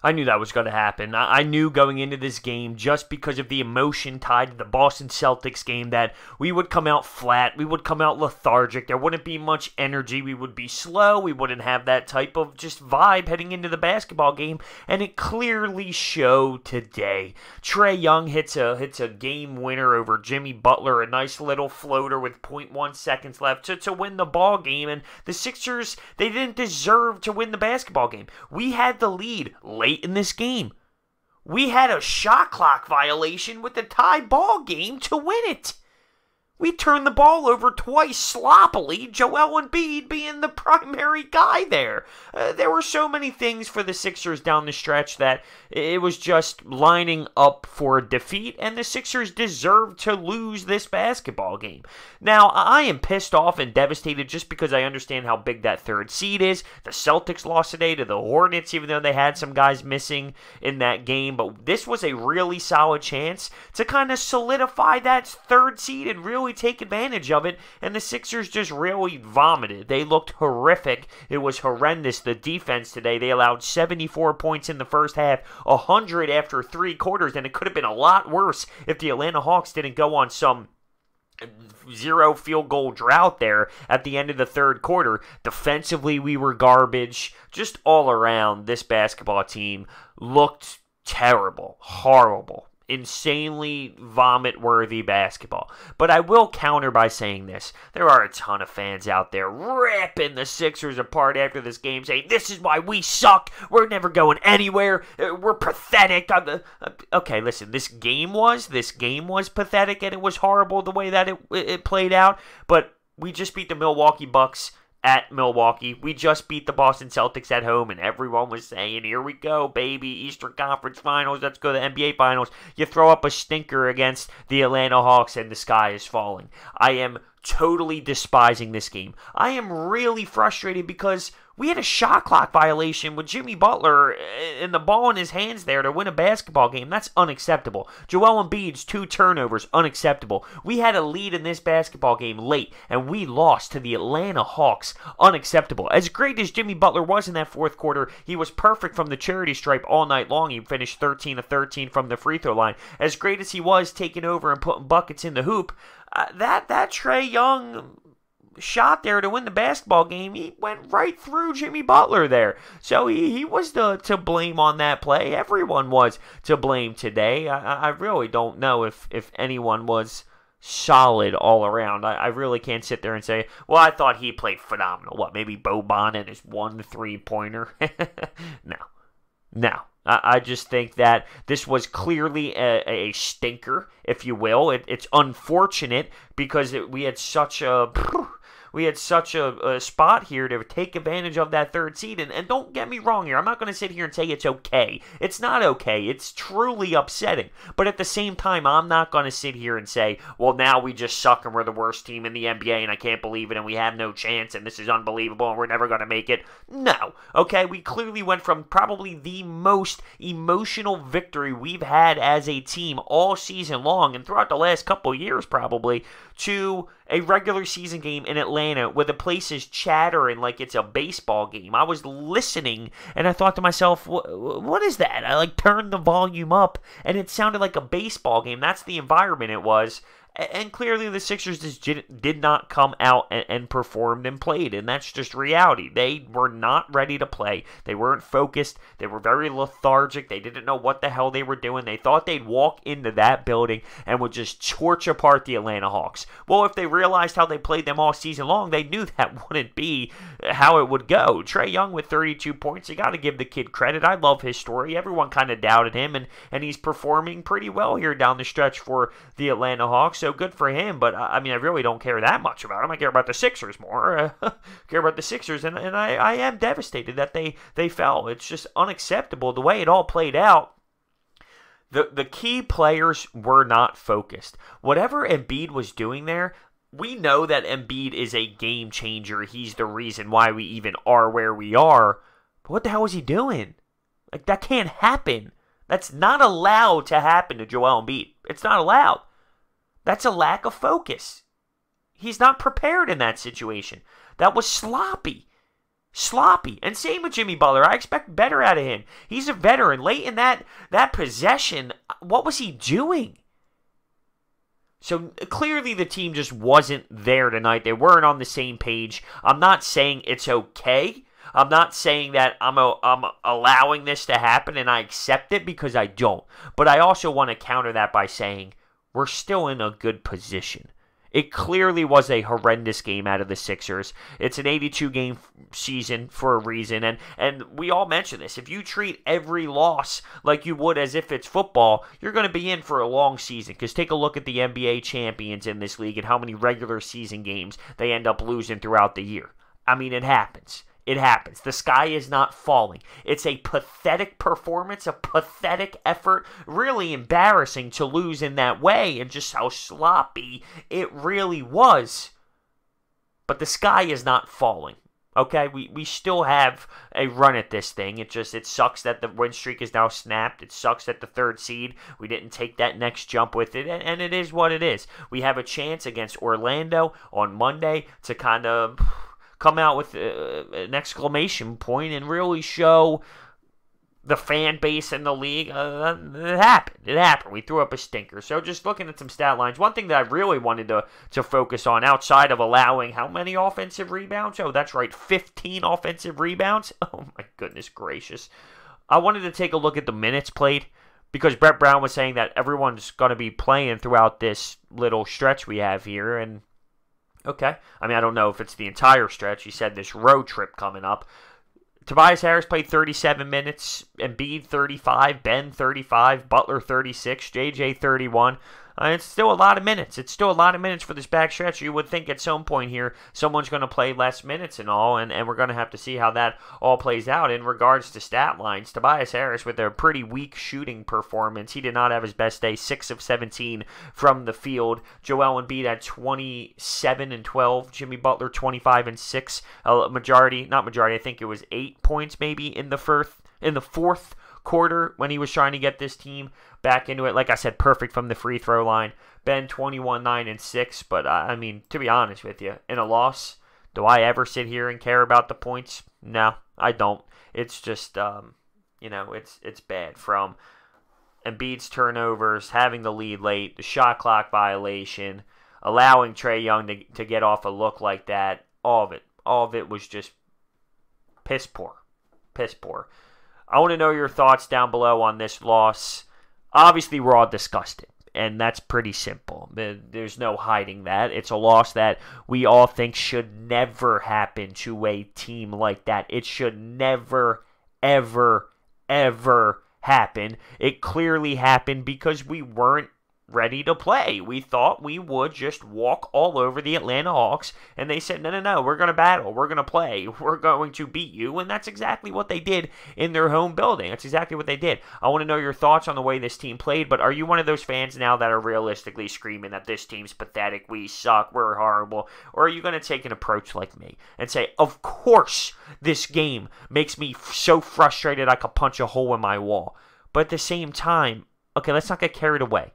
I knew that was going to happen. I knew going into this game, just because of the emotion tied to the Boston Celtics game, that we would come out flat. We would come out lethargic. There wouldn't be much energy. We would be slow. We wouldn't have that type of just vibe heading into the basketball game, and it clearly showed today. Trae Young hits a game winner over Jimmy Butler, a nice little floater with 0.1 seconds left to win the ball game, and the Sixers, they didn't deserve to win the basketball game. We had the lead late in this game. We had a shot clock violation with the tie ball game to win it. We turned the ball over twice sloppily, Joel Embiid being the primary guy there. There were so many things for the Sixers down the stretch that it was just lining up for a defeat, and the Sixers deserved to lose this basketball game. Now, I am pissed off and devastated just because I understand how big that third seed is. The Celtics lost today to the Hornets, even though they had some guys missing in that game, but this was a really solid chance to kind of solidify that third seed and really take advantage of it, and the Sixers just really vomited. They looked horrific. It was horrendous. The defense today, they allowed 74 points in the first half, 100 after 3 quarters, and it could have been a lot worse if the Atlanta Hawks didn't go on some 0 field goal drought there at the end of the third quarter. Defensively, we were garbage. Just all around, this basketball team looked terrible, horrible, insanely vomit-worthy basketball. But I will counter by saying this. There are a ton of fans out there ripping the Sixers apart after this game, saying, this is why we suck, we're never going anywhere, we're pathetic. Okay, listen, this game was pathetic, and it was horrible the way that it played out, but we just beat the Milwaukee Bucks at Milwaukee. We just beat the Boston Celtics at home, and everyone was saying, here we go, baby, Eastern Conference Finals, let's go to the NBA Finals. You throw up a stinker against the Atlanta Hawks, and the sky is falling. I am totally despising this game. I am really frustrated because we had a shot clock violation with Jimmy Butler and the ball in his hands there to win a basketball game. That's unacceptable. Joel Embiid's 2 turnovers, unacceptable. We had a lead in this basketball game late, and we lost to the Atlanta Hawks. Unacceptable. As great as Jimmy Butler was in that fourth quarter, he was perfect from the charity stripe all night long. He finished 13 of 13 from the free throw line. As great as he was taking over and putting buckets in the hoop, that Trae Young shot there to win the basketball game, he went right through Jimmy Butler there. So he was to blame on that play. Everyone was to blame today. I really don't know if anyone was solid all around. I really can't sit there and say, well, I thought he played phenomenal. What, maybe Boban and his 1 3-pointer? No. I just think that this was clearly a stinker, if you will. It's unfortunate because we had such a spot here to take advantage of that third seed. And don't get me wrong here. I'm not going to sit here and say it's okay. It's not okay. It's truly upsetting. But at the same time, I'm not going to sit here and say, well, now we just suck and we're the worst team in the NBA and I can't believe it and we have no chance and this is unbelievable and we're never going to make it. No. Okay, we clearly went from probably the most emotional victory we've had as a team all season long and throughout the last couple years probably to a regular season game in Atlanta where the place is chattering like it's a baseball game. I was listening and I thought to myself, what is that? I turned the volume up and it sounded like a baseball game. That's the environment it was. And clearly the Sixers just did not come out and performed and played, and that's just reality. They were not ready to play. They weren't focused. They were very lethargic. They didn't know what the hell they were doing. They thought they'd walk into that building and would just torch apart the Atlanta Hawks. Well, if they realized how they played them all season long, they knew that wouldn't be how it would go. Trae Young with 32 points. You got to give the kid credit. I love his story. Everyone kind of doubted him, and he's performing pretty well here down the stretch for the Atlanta Hawks. So good for him, but I mean, I really don't care that much about him. I care about the Sixers more. Care about the Sixers, and I am devastated that they fell. It's just unacceptable the way it all played out. The key players were not focused. Whatever Embiid was doing there, we know that Embiid is a game changer. He's the reason why we even are where we are. But what the hell was he doing? That can't happen. That's not allowed to happen to Joel Embiid. It's not allowed. That's a lack of focus. He's not prepared in that situation. That was sloppy. Sloppy. And same with Jimmy Butler. I expect better out of him. He's a veteran. Late in that possession, what was he doing? So clearly the team just wasn't there tonight. They weren't on the same page. I'm not saying it's okay. I'm not saying that I'm allowing this to happen and I accept it, because I don't. But I also want to counter that by saying we're still in a good position. It clearly was a horrendous game out of the Sixers. It's an 82-game season for a reason, and we all mention this. If you treat every loss like you would as if it's football, you're going to be in for a long season, because take a look at the NBA champions in this league and how many regular season games they end up losing throughout the year. I mean, it happens. It happens. The sky is not falling. It's a pathetic performance, a pathetic effort. Really embarrassing to lose in that way, and just how sloppy it really was. But the sky is not falling. Okay? We still have a run at this thing. It sucks that the win streak is now snapped. It sucks that the third seed, we didn't take that next jump with it. And it is what it is. We have a chance against Orlando on Monday to kind of come out with an exclamation point and really show the fan base and the league. It happened. It happened. We threw up a stinker. So just looking at some stat lines, one thing that I really wanted to focus on outside of allowing how many offensive rebounds? Oh, that's right, 15 offensive rebounds. Oh, my goodness gracious. I wanted to take a look at the minutes played, because Brett Brown was saying that everyone's going to be playing throughout this little stretch we have here, and okay. I mean, I don't know if it's the entire stretch. He said this road trip coming up. Tobias Harris played 37 minutes, Embiid 35, Ben 35, Butler 36, JJ 31. It's still a lot of minutes. It's still a lot of minutes for this back stretch. You would think at some point here someone's going to play less minutes and all, and we're going to have to see how that all plays out. In regards to stat lines, Tobias Harris with a pretty weak shooting performance. He did not have his best day, 6 of 17 from the field. Joel Embiid had 27 and 12. Jimmy Butler 25 and 6. I think it was 8 points maybe in the fourth quarter when he was trying to get this team back into it. Like I said, perfect from the free throw line. Ben 21, 9, and 6. But, I mean, to be honest with you, in a loss, do I ever sit here and care about the points? No, I don't. It's just, it's bad. From Embiid's turnovers, having the lead late, the shot clock violation, allowing Trae Young to get off a look like that, all of it was just piss poor. Piss poor. I want to know your thoughts down below on this loss. Obviously, we're all disgusted, and that's pretty simple. There's no hiding that. It's a loss that we all think should never happen to a team like that. It should never, ever, ever happen. It clearly happened because we weren't ready to play. We thought we would just walk all over the Atlanta Hawks, and they said, no, we're going to battle. We're going to play. We're going to beat you, and that's exactly what they did in their home building. That's exactly what they did. I want to know your thoughts on the way this team played, but are you one of those fans now that are realistically screaming that this team's pathetic, we suck, we're horrible, or are you going to take an approach like me and say, of course this game makes me so frustrated I could punch a hole in my wall, but at the same time, okay, let's not get carried away.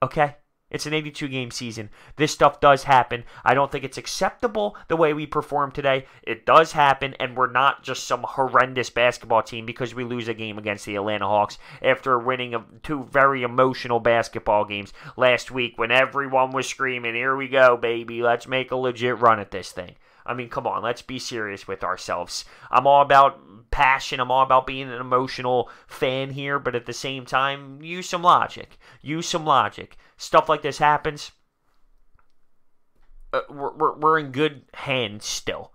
Okay? It's an 82-game season. This stuff does happen. I don't think it's acceptable the way we perform today. It does happen, and we're not just some horrendous basketball team because we lose a game against the Atlanta Hawks after winning two very emotional basketball games last week when everyone was screaming, here we go, baby, let's make a legit run at this thing. I mean, come on, let's be serious with ourselves. I'm all about passion. I'm all about being an emotional fan here, but at the same time, use some logic. Use some logic. Stuff like this happens. We're in good hands still.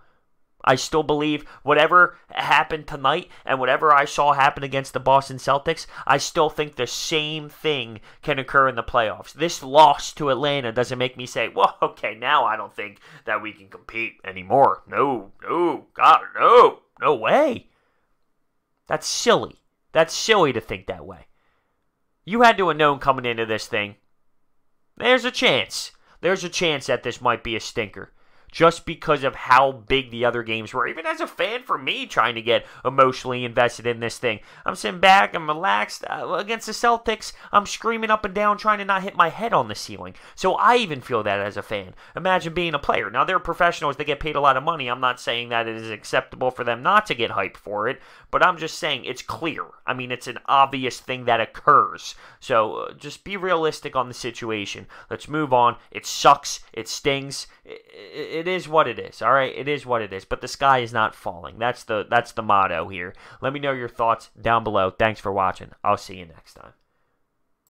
I still believe whatever happened tonight and whatever I saw happen against the Boston Celtics, I still think the same thing can occur in the playoffs. This loss to Atlanta doesn't make me say, well, okay, now I don't think that we can compete anymore. No, God, no way. That's silly. That's silly to think that way. You had to have known coming into this thing, there's a chance. There's a chance that this might be a stinker. just because of how big the other games were. Even as a fan, for me, trying to get emotionally invested in this thing. I'm sitting back, I'm relaxed. Against the Celtics, I'm screaming up and down trying to not hit my head on the ceiling. So I even feel that as a fan. Imagine being a player. Now, they're professionals. They get paid a lot of money. I'm not saying that it is acceptable for them not to get hyped for it, but I'm just saying it's clear. I mean, it's an obvious thing that occurs. So just be realistic on the situation. Let's move on. It sucks. It stings. It is what it is, all right? It is what it is, but the sky is not falling. That's the motto here. Let me know your thoughts down below. Thanks for watching. I'll see you next time.